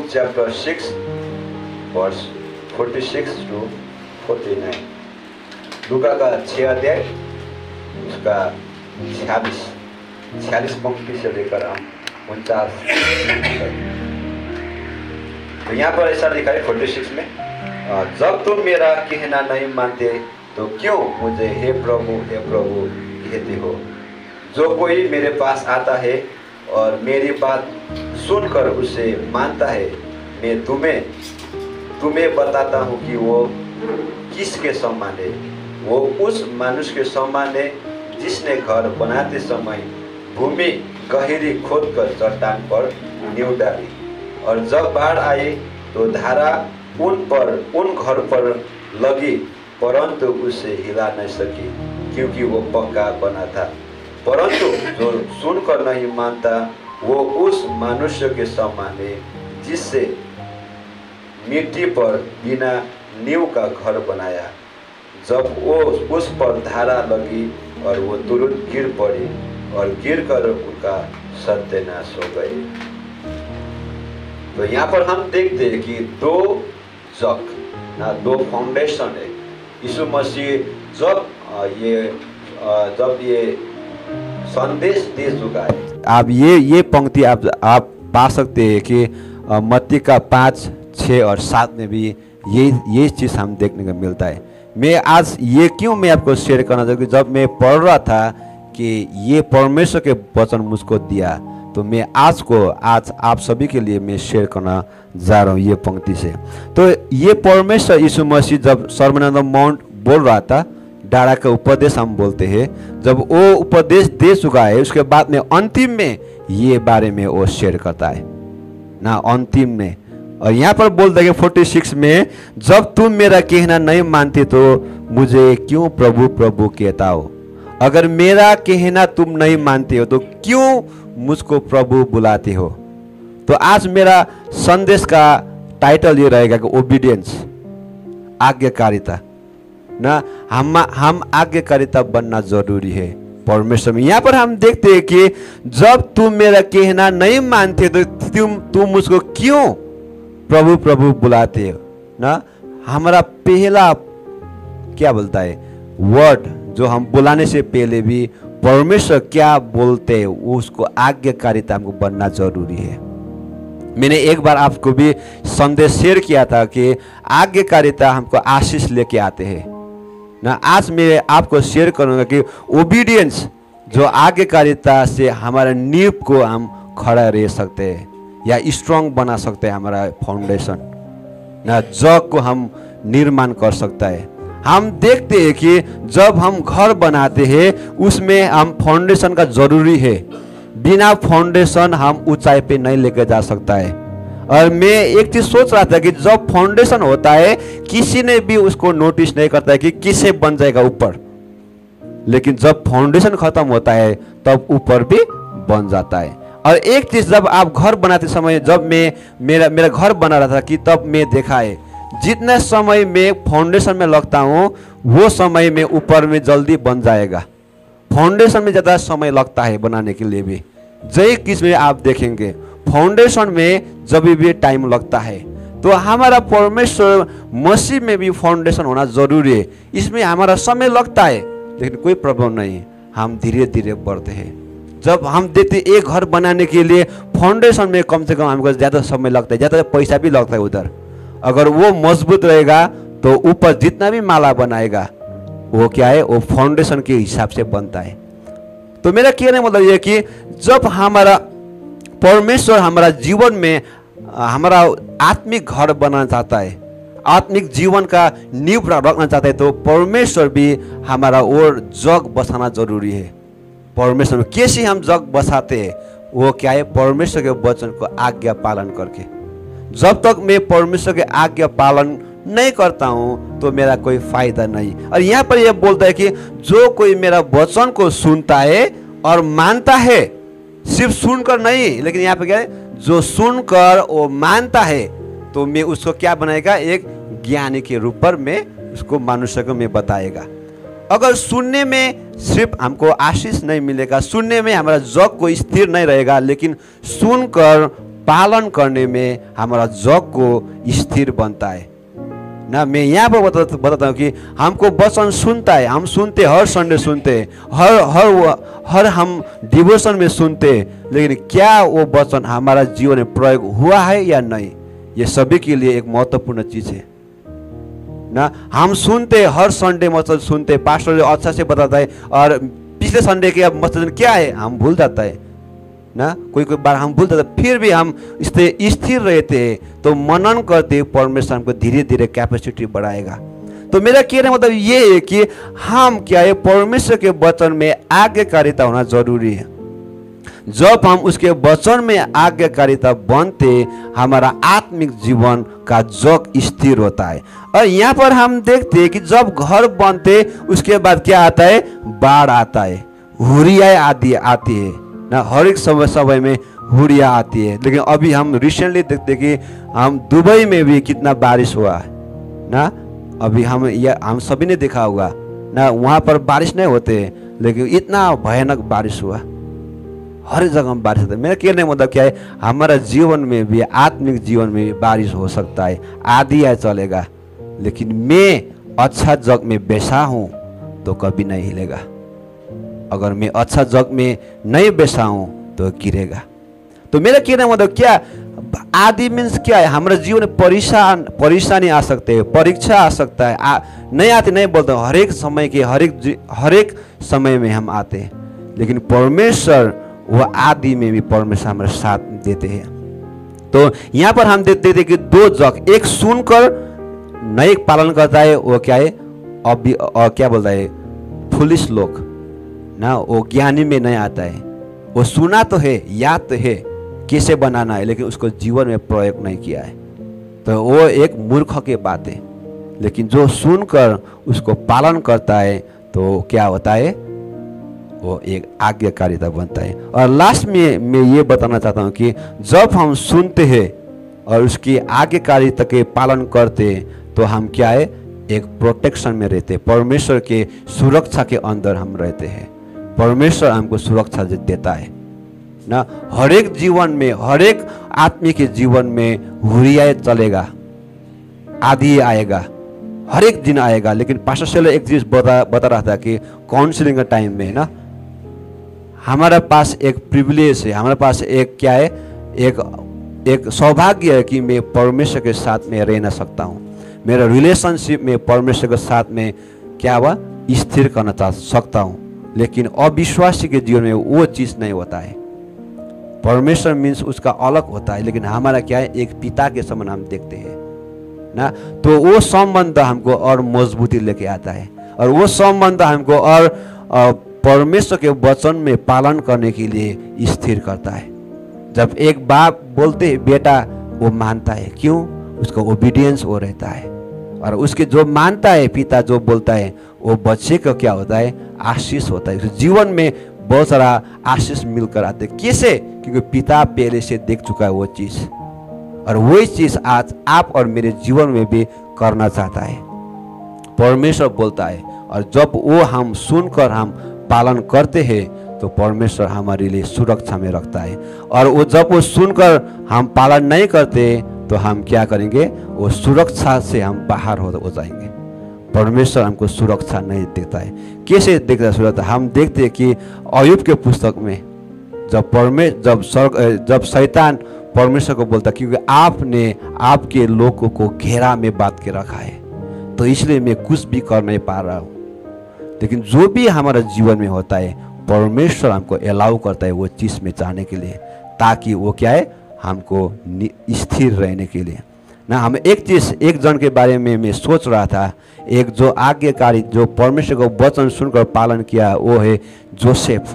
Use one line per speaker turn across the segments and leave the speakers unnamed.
Luke chapter 6 verse 46 to 49। लूका का 6 अध्याय उसका 46 पंक्ति से लेकर हम 49। तो यहाँ पर ऐसा लिखा है 46 में, जब तुम मेरा कहना नहीं मानते तो क्यों मुझे हे प्रभु कहते हो। जो कोई मेरे पास आता है और मेरी बात सुनकर उसे मानता है, मैं तुम्हें बताता हूँ कि वो किसके समान है। वो उस मनुष्य के समान है जिसने घर बनाते समय भूमि गहरी खोदकर चट्टान पर नींव डाली, और जब बाढ़ आई तो धारा उन घर पर लगी, परंतु उसे हिला नहीं सकी क्योंकि वो पक्का बना था। परंतु जो सुनकर नहीं मानता वो उस मनुष्य के समान है जिससे मिट्टी पर बिना नींव का घर बनाया। जब वो उस पर धारा लगी और वो तुरंत गिर पड़ी और गिरकर उनका सत्यानाश हो गए। तो यहाँ पर हम देखते हैं कि दो फाउंडेशन है। यीशु मसीह जब ये संदेश दे चुका है। आप ये पंक्ति आप पा सकते हैं कि मत्ती का 5, 6 और 7 में भी ये चीज़ हम देखने को मिलता है। मैं आज ये क्यों मैं आपको शेयर करना चाहूँ कि जब मैं पढ़ रहा था कि ये परमेश्वर के वचन मुझको दिया, तो मैं आज आप सभी के लिए मैं शेयर करना जा रहा हूँ ये पंक्ति से। तो ये परमेश्वर यीशु मसीह जब सर्मन ऑन द माउंट बोल रहा था, डारा का उपदेश हम बोलते हैं, जब वो उपदेश दे चुका है उसके बाद में अंतिम में ये बारे में वो शेयर करता है ना, अंतिम में। और यहाँ पर बोलता है कि 46 में, जब तुम मेरा कहना नहीं मानते तो मुझे क्यों प्रभु प्रभु कहता हो। अगर मेरा कहना तुम नहीं मानते हो तो क्यों मुझको प्रभु बुलाते हो। तो आज मेरा संदेश का टाइटल ये रहेगा कि ओबीडियंस, आज्ञाकारिता ना। हम आज्ञाकारिता बनना जरूरी है परमेश्वर में। यहाँ पर हम देखते हैं कि जब तुम मेरा कहना नहीं मानते तो तुम मुझको क्यों प्रभु प्रभु बुलाते हो ना। हमारा पहला क्या बोलता है वर्ड, जो हम बुलाने से पहले भी परमेश्वर क्या बोलते हैं उसको आज्ञाकारिता हमको बनना जरूरी है। मैंने एक बार आपको भी संदेश शेयर किया था कि आज्ञाकारिता हमको आशीष लेके आते हैं ना। आज मैं आपको शेयर करूंगा कि ओबीडियंस जो आज्ञाकारिता से हमारा नींव को हम खड़ा रह सकते हैं या स्ट्रांग बना सकते हैं, हमारा फाउंडेशन ना, जग को हम निर्माण कर सकता है। हम देखते हैं कि जब हम घर बनाते हैं उसमें हम फाउंडेशन का जरूरी है। बिना फाउंडेशन हम ऊंचाई पे नहीं लेके जा सकता है। और मैं एक चीज सोच रहा था कि जब फाउंडेशन होता है किसी ने भी उसको नोटिस नहीं करता है कि किसे बन जाएगा ऊपर, लेकिन जब फाउंडेशन खत्म होता है तब ऊपर भी बन जाता है। और एक चीज, जब आप घर बनाते समय, जब मैं मेरा घर बना रहा था कि तब मैं देखा है जितना समय में फाउंडेशन में लगता हूँ वो समय में ऊपर में जल्दी बन जाएगा। फाउंडेशन में ज़्यादा समय लगता है बनाने के लिए भी। जय किस में आप देखेंगे फाउंडेशन में जब भी टाइम लगता है। तो हमारा परमेश्वर मसीह में भी फाउंडेशन होना जरूरी है। इसमें हमारा समय लगता है लेकिन कोई प्रॉब्लम नहीं, हम धीरे धीरे बढ़ते हैं। जब हम देखते एक घर बनाने के लिए फाउंडेशन में कम से कम हमको ज़्यादा समय लगता है, ज़्यादा पैसा भी लगता है उधर। अगर वो मजबूत रहेगा तो ऊपर जितना भी माला बनाएगा वो क्या है, वो फाउंडेशन के हिसाब से बनता है। तो मेरा कहने मतलब ये कि जब हमारा परमेश्वर हमारा जीवन में हमारा आत्मिक घर बनाना चाहता है, आत्मिक जीवन का नींव रखना चाहता है, तो परमेश्वर भी हमारा और जग बसाना जरूरी है। परमेश्वर कैसे हम जग बसाते हैं, वो क्या है, परमेश्वर के वचन को आज्ञा पालन करके। जब तक मैं परमेश्वर के आज्ञा पालन नहीं करता हूं तो मेरा कोई फायदा नहीं। और यहाँ पर यह बोलता है कि जो कोई मेरा वचन को सुनता है और मानता है, सिर्फ सुनकर नहीं, लेकिन यहाँ पे क्या है, जो सुनकर वो मानता है तो मैं उसको क्या बनाएगा, एक ज्ञानी के रूप पर मैं उसको मनुष्य को मैं बताएगा। अगर सुनने में सिर्फ हमको आशीष नहीं मिलेगा, सुनने में हमारा जग को स्थिर नहीं रहेगा, लेकिन सुनकर पालन करने में हमारा जग को स्थिर बनता है ना। मैं यहाँ पर बताता हूँ कि हमको वचन सुनता है, हम सुनते, हर संडे सुनते, हर हम डिवोशन में सुनते, लेकिन क्या वो वचन हमारा जीवन में प्रयोग हुआ है या नहीं, ये सभी के लिए एक महत्वपूर्ण चीज़ है ना। हम सुनते, हर संडे मसजिद सुनते, पास्टर अच्छा से बताता है, और पिछले संडे के अब मसजिद क्या है हम भूल जाता है ना। कोई बार हम भूल जाते, फिर भी हम इससे स्थिर रहते हैं तो मनन करते, परमेश्वर हमको धीरे धीरे कैपेसिटी बढ़ाएगा। तो मेरा कहने मतलब ये है कि हम क्या है, परमेश्वर के वचन में आज्ञाकारिता होना जरूरी है। जब हम उसके वचन में आज्ञाकारिता बनते, हमारा आत्मिक जीवन का जग स्थिर होता है। और यहाँ पर हम देखते हैं कि जब घर बनते उसके बाद क्या आता है, बाढ़ आता है, हुरिया आदि आती है ना। हर एक समय में हुरिया आती है। लेकिन अभी हम रिसेंटली देखते कि हम दुबई में भी कितना बारिश हुआ है ना। अभी हम सभी ने देखा होगा ना, वहाँ पर बारिश नहीं होते लेकिन इतना भयानक बारिश हुआ, हर जगह में बारिश होता है। मेरा कहने का मतलब क्या है, हमारा जीवन में भी, आत्मिक जीवन में भी बारिश हो सकता है, आधी या चलेगा, लेकिन मैं अच्छा जग में बैठा हूँ तो कभी नहीं हिलेगा। अगर मैं अच्छा जग में नहीं बैठा हूँ तो गिरेगा। तो मेरा कहने का मतलब क्या, आदि मीन्स क्या है, हमारे जीवन में परेशानी आ सकते हैं, परीक्षा आ सकता है, नहीं आते नहीं बोलते, हर एक समय के हर एक समय में हम आते हैं, लेकिन परमेश्वर वह आदि में भी परमेश्वर हमारे साथ देते हैं। तो यहाँ पर हम देखते थे कि दो जग, एक सुनकर नहीं पालन करता है, वो क्या है, अभी क्या बोलता है, फुलिश लोग ना, वो ज्ञानी में नहीं आता है। वो सुना तो है, याद तो है कैसे बनाना है, लेकिन उसको जीवन में प्रयोग नहीं किया है, तो वो एक मूर्ख की बात है। लेकिन जो सुनकर उसको पालन करता है तो क्या होता है, वो एक आज्ञाकारिता बनता है। और लास्ट में मैं ये बताना चाहता हूँ कि जब हम सुनते हैं और उसकी आज्ञाकारिता के पालन करते तो हम क्या है, एक प्रोटेक्शन में रहते, परमेश्वर के सुरक्षा के अंदर हम रहते हैं। परमेश्वर हमको सुरक्षा देता है ना। हर एक जीवन में, हर एक आदमी के जीवन में हुरिया चलेगा, आदि आएगा, हर एक दिन आएगा। लेकिन पास्टर सेलो एक चीज बता रहा था कि काउंसलिंग का टाइम में ना, हमारे पास एक प्रिविलेज है, हमारे पास एक क्या है, एक सौभाग्य है कि मैं परमेश्वर के साथ में रह ना सकता हूँ। मेरा रिलेशनशिप में परमेश्वर के साथ में क्या हुआ, स्थिर करना चाह सकता हूँ। लेकिन अविश्वासी के जीवन में वो चीज़ नहीं होता है। परमेश्वर मीन्स उसका अलग होता है, लेकिन हमारा क्या है, एक पिता के समान हम देखते हैं ना। तो वो संबंध हमको और मजबूती लेके आता है, और वो संबंध हमको और परमेश्वर के वचन में पालन करने के लिए स्थिर करता है। जब एक बाप बोलते बेटा, वो मानता है, क्यों, उसका ओबीडियंस वो रहता है। और उसके जो मानता है पिता जो बोलता है, वो बच्चे का क्या होता है, आशीष होता है। जीवन में बहुत सारा आशीष मिलकर आते, कैसे, क्योंकि पिता पहले से देख चुका है वो चीज़, और वही चीज़ आज आप और मेरे जीवन में भी करना चाहता है। परमेश्वर बोलता है, और जब वो हम सुनकर हम पालन करते हैं तो परमेश्वर हमारे लिए सुरक्षा में रखता है। और वो जब वो सुनकर हम पालन नहीं करते तो हम क्या करेंगे, वो सुरक्षा से हम बाहर हो जाएंगे। परमेश्वर हमको सुरक्षा नहीं देता है। कैसे देखता है सुरक्षा, हम देखते हैं कि अय्यूब के पुस्तक में जब शैतान परमेश्वर को बोलता, क्योंकि आपने आपके लोगों को घेरा में बांध के रखा है, तो इसलिए मैं कुछ भी कर नहीं पा रहा हूँ। लेकिन जो भी हमारा जीवन में होता है, परमेश्वर हमको अलाउ करता है वो चीज़ में जाने के लिए, ताकि वो क्या है, हमको स्थिर रहने के लिए ना। हम एक जन के बारे में मैं सोच रहा था, एक जो आज्ञाकारी, जो परमेश्वर को वचन सुनकर पालन किया, वो है जोसेफ।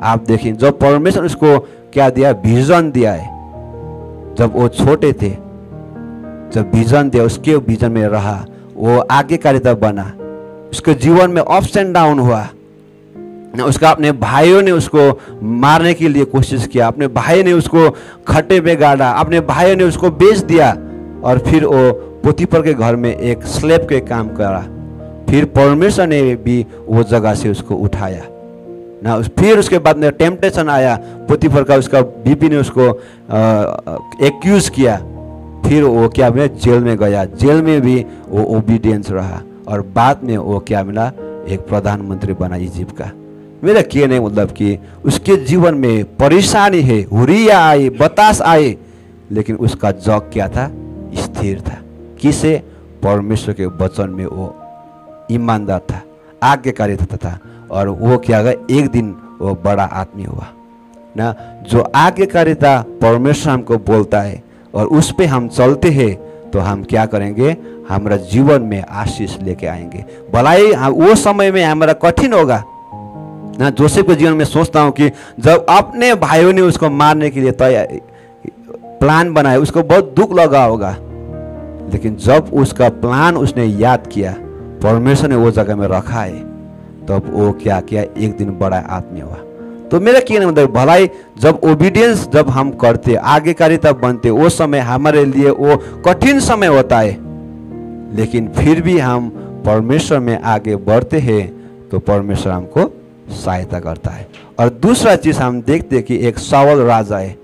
आप देखिए, जब परमेश्वर उसको क्या दिया, विजन दिया है, जब वो छोटे थे, जब विजन दिया, उसके विजन में रहा, वो आज्ञाकारिता बना, उसके जीवन में अप्स एंड डाउन हुआ। उसका अपने भाइयों ने उसको मारने के लिए कोशिश किया, अपने भाई ने उसको खट्टे पे गाड़ा, अपने भाइयों ने उसको बेच दिया, और फिर वो पोतीफर के घर में एक स्लेव के काम करा। फिर परमेश्वर ने भी वो जगह से उसको उठाया ना। फिर उसके बाद में टेम्पटेशन आया, पोतीफर का उसका बीबी ने उसको एक्यूज किया, फिर वो क्या मिला, जेल में गया। जेल में भी वो ओबीडियंस रहा और बाद में वो क्या मिला, एक प्रधानमंत्री बना इजिप्ट का। मेरा कहने मतलब कि उसके जीवन में परेशानी है, हुरिया आए, बतास आए, लेकिन उसका जग क्या था, स्थिर था। किसे, परमेश्वर के वचन में वो ईमानदार था, आज्ञाकारी था और वो क्या गया, एक दिन वो बड़ा आदमी हुआ ना। जो आज्ञाकारिता परमेश्वर हमको बोलता है और उस पे हम चलते हैं तो हम क्या करेंगे, हमारा जीवन में आशीष लेके आएंगे। भलाई वो समय में हमारा कठिन होगा ना। जोसेफ के जीवन में सोचता हूँ कि जब अपने भाइयों ने उसको मारने के लिए तैयार प्लान बनाया, उसको बहुत दुख लगा होगा, लेकिन जब उसका प्लान उसने याद किया, परमेश्वर ने वो जगह में रखा है, तब वो क्या किया, एक दिन बड़ा आदमी हुआ। तो मेरा कहने मतलब भलाई जब ओबीडियंस जब हम करते, आज्ञाकारिता बनते, वो समय हमारे लिए वो कठिन समय होता है, लेकिन फिर भी हम परमेश्वर में आगे बढ़ते हैं तो परमेश्वर हमको सहायता करता है। और दूसरा चीज हम देखते हैं कि एक शाऊल राजा है,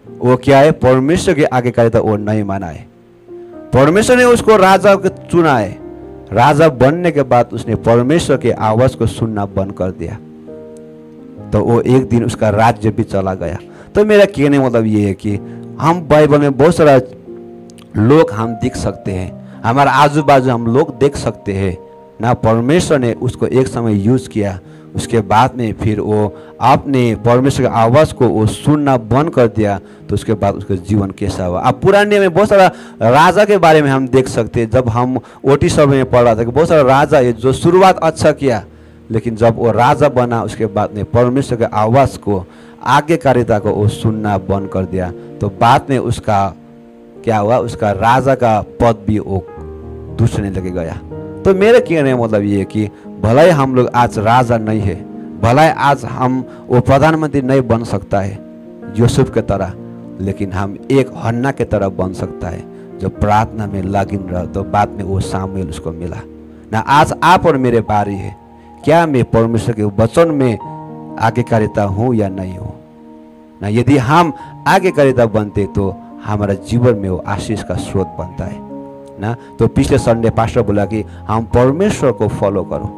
वो क्या है, परमेश्वर की आज्ञाकारिता वो नहीं माना है। परमेश्वर ने उसको राजा को चुना है, राजा बनने के बाद उसने परमेश्वर के आवाज को सुनना बंद कर दिया, तो वो एक दिन उसका राज्य भी चला गया। तो मेरा कहने मतलब ये है कि हम बाइबल में बहुत सारा लोग हम देख सकते हैं, हमारा आजू बाजू हम लोग देख सकते हैं ना। परमेश्वर ने उसको एक समय यूज किया, उसके बाद में फिर वो आपने परमेश्वर की आवाज़ को वो सुनना बंद कर दिया, तो उसके बाद उसका जीवन कैसा हुआ। अब पुराने में बहुत सारा राजा के बारे में हम देख सकते हैं। जब हम ओटी समय में पढ़ रहा था कि बहुत सारा राजा है जो शुरुआत अच्छा किया, लेकिन जब वो राजा बना उसके बाद में परमेश्वर के आवाज़ को, आज्ञाकारिता को वो सुनना बंद कर दिया, तो बाद में उसका क्या हुआ, उसका राजा का पद भी वो दूसरे लगे गया। तो मेरे कहने मतलब ये है कि भले हम लोग आज राजा नहीं है, भले आज हम वो प्रधानमंत्री नहीं बन सकता है यूसुफ के तरह, लेकिन हम एक हन्ना के तरह बन सकता है जो प्रार्थना में लगिन रहा। तो बाद में वो सामुएल उसको मिला ना। आज आप और मेरे बारी है, क्या मैं परमेश्वर के वचन में आज्ञाकारिता हूँ या नहीं हूँ ना। यदि हम आज्ञाकारिता बनते तो हमारा जीवन में वो आशीष का स्रोत बनता है ना। तो पिछले संडे पास्टर बोला कि हम परमेश्वर को फॉलो करो,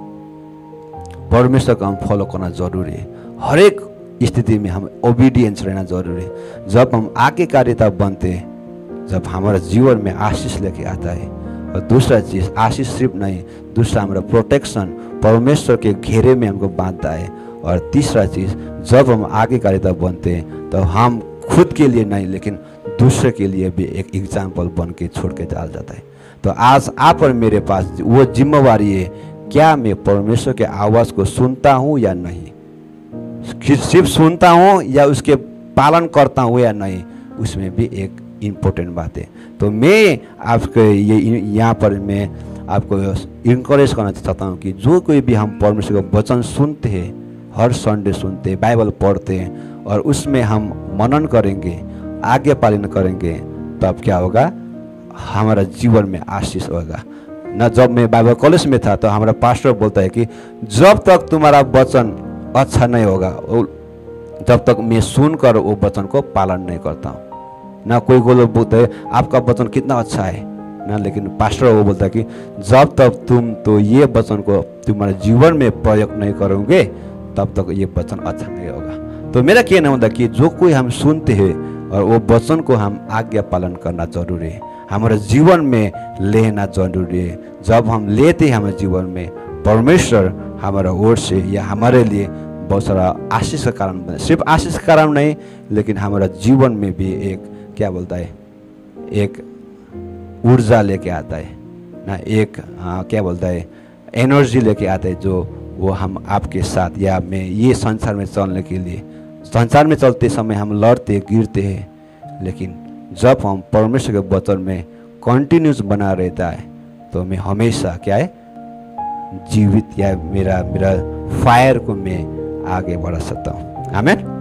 परमेश्वर को हम फॉलो करना जरूरी है। हर एक स्थिति में हम ओबीडियंस रहना जरूरी है। जब हम आज्ञाकारिता बनते हैं, जब हमारा जीवन में आशीष लेके आता है। और दूसरा चीज़, आशीष सिर्फ नहीं, दूसरा हमारा प्रोटेक्शन परमेश्वर के घेरे में हमको बांधता है। और तीसरा चीज़, जब हम आज्ञाकारिता बनते हैं तो हम खुद के लिए नहीं लेकिन दूसरे के लिए भी एक एग्जाम्पल बन के छोड़ के चल जाता है। तो आज आप और मेरे पास वो जिम्मेवारी है, क्या मैं परमेश्वर के आवाज़ को सुनता हूँ या नहीं, सिर्फ सुनता हूँ या उसके पालन करता हूँ या नहीं, उसमें भी एक इम्पोर्टेंट बात है। तो मैं आपको ये यहाँ पर मैं आपको इनकरेज करना चाहता हूँ कि जो कोई भी हम परमेश्वर का वचन सुनते हैं, हर संडे सुनते हैं, बाइबल पढ़ते हैं और उसमें हम मनन करेंगे, आज्ञा पालन करेंगे, तब क्या होगा, हमारा जीवन में आशीष होगा ना। जब मैं बाइबल कॉलेज में था तो हमारा पास्टर बोलता है कि जब तक तुम्हारा वचन अच्छा नहीं होगा, जब तक मैं सुनकर वो वचन को पालन नहीं करता हूँ ना। कोई लोग बोलते हैं आपका वचन कितना अच्छा है ना, लेकिन पास्टर वो बोलता है कि जब तक तुम तो ये वचन को तुम्हारे जीवन में प्रयोग नहीं करोगे, तब तक ये वचन अच्छा नहीं होगा। तो मेरा कहना होता है कि जो कोई हम सुनते हैं और वो वचन को हम आज्ञा पालन करना जरूरी है, हमारे जीवन में लेना जरूरी है। जब हम लेते हैं हमारे जीवन में, परमेश्वर हमारा ओर से या हमारे लिए बहुत सारा आशीष का कारण बने। सिर्फ आशीष का कारण नहीं, लेकिन हमारा जीवन में भी एक क्या बोलता है, एक ऊर्जा लेके आता है ना, एक क्या बोलता है, एनर्जी लेके आता है, जो वो हम आपके साथ या मैं ये संसार में चलने के लिए, संसार में चलते समय हम लड़ते गिरते हैं, लेकिन जब हम परमेश्वर के वचन में कंटिन्यूस बना रहता है तो मैं हमेशा क्या है, जीवित या मेरा फायर को मैं आगे बढ़ा सकता हूँ। आमीन।